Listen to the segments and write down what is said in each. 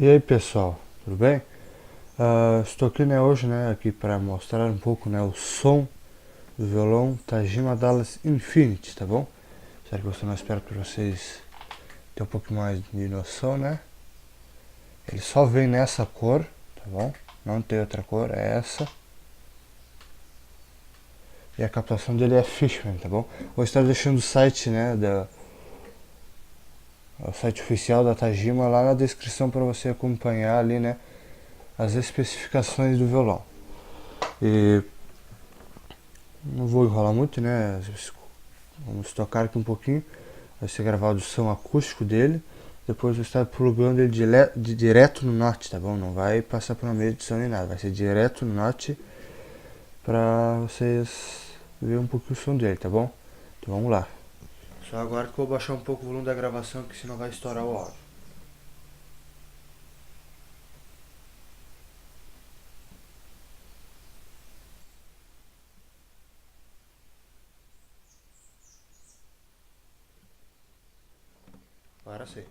E aí pessoal, tudo bem? Estou aqui hoje aqui para mostrar um pouco o som do violão Tajima Dallas Infinity, tá bom? Espero que você não espera para vocês terem um pouco mais de noção, né? Ele só vem nessa cor, tá bom? Não tem outra cor, é essa. E a captação dele é Fishman, tá bom? Vou estar deixando o site, o site oficial da Tajima lá na descrição para você acompanhar ali, as especificações do violão. E não vou enrolar muito, vamos tocar aqui um pouquinho. Vai ser gravado o som acústico dele. Depois vou estar plugando ele direto no note, tá bom? Não vai passar por uma meia edição nem nada. Vai ser direto no note pra vocês verem um pouquinho o som dele, tá bom? Então vamos lá. Só agora que eu vou baixar um pouco o volume da gravação, que senão vai estourar o áudio. Agora sim.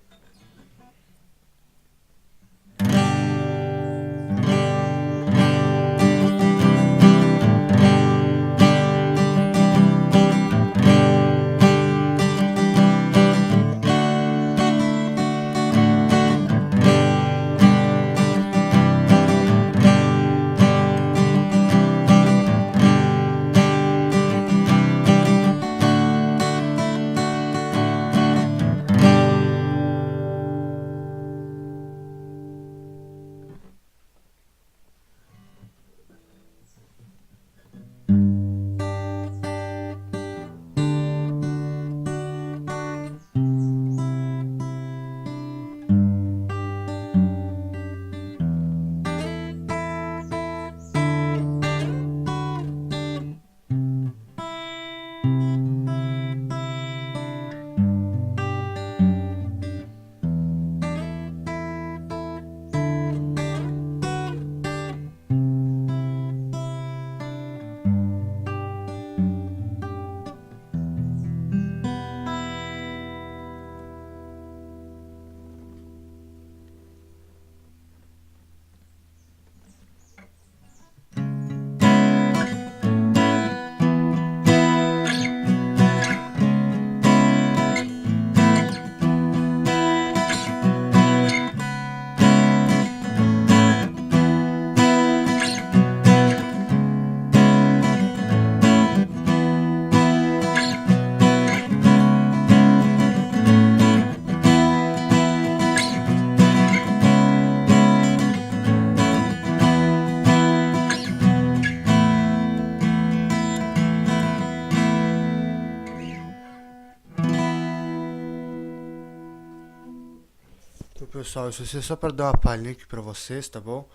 Então pessoal, isso é só para dar uma palhinha aqui pra vocês, tá bom?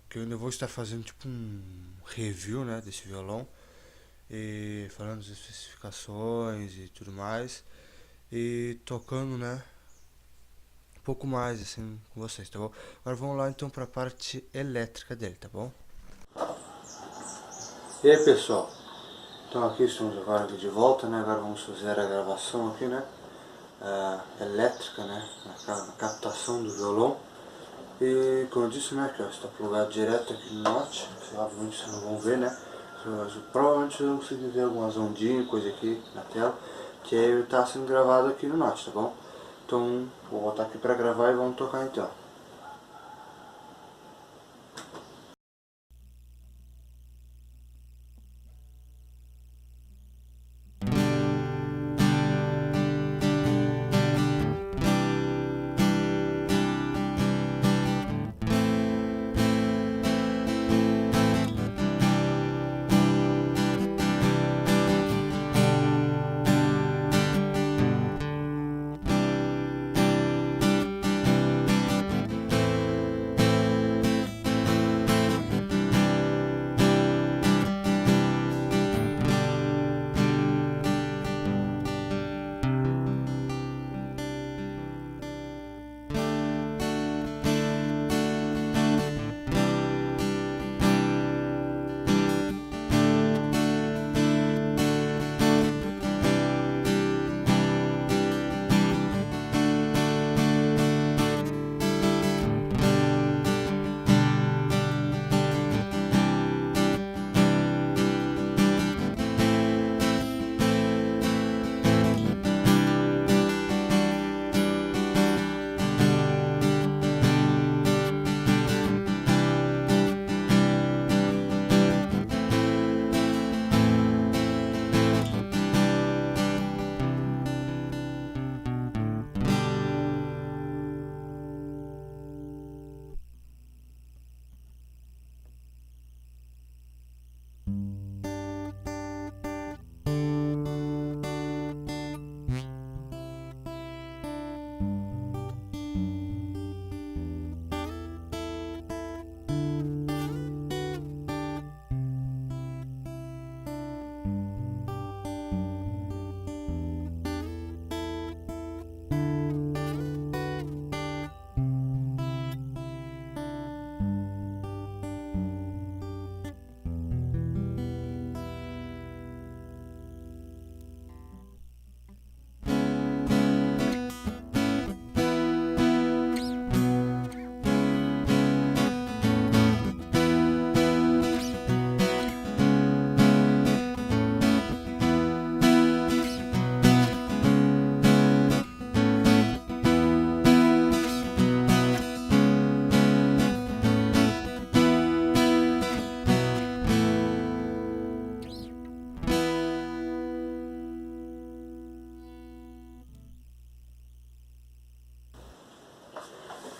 Que eu ainda vou estar fazendo tipo um review, desse violão e falando das especificações e tudo mais e tocando, um pouco mais assim com vocês, tá bom? Agora vamos lá então para a parte elétrica dele, tá bom? E aí pessoal, então aqui estamos agora aqui de volta, Agora vamos fazer a gravação aqui, elétrica, na captação do violão. E como eu disse, que está plugado direto aqui no note. Obviamente vocês não vão ver, provavelmente vocês vão conseguir ver algumas ondinhas, coisa aqui na tela, que aí está sendo gravado aqui no note, tá bom? Então vou voltar aqui para gravar e vamos tocar então.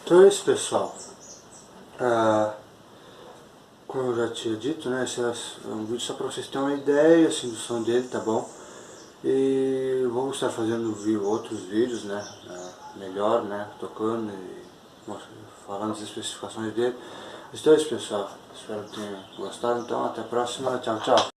Então é isso, pessoal. Como eu já tinha dito, né, esse é um vídeo só para vocês terem uma ideia assim, do som dele, tá bom? E vamos estar fazendo outros vídeos, né, melhor, né, tocando e falando as especificações dele. Então é isso, pessoal. Espero que tenham gostado. Então até a próxima. Tchau, tchau.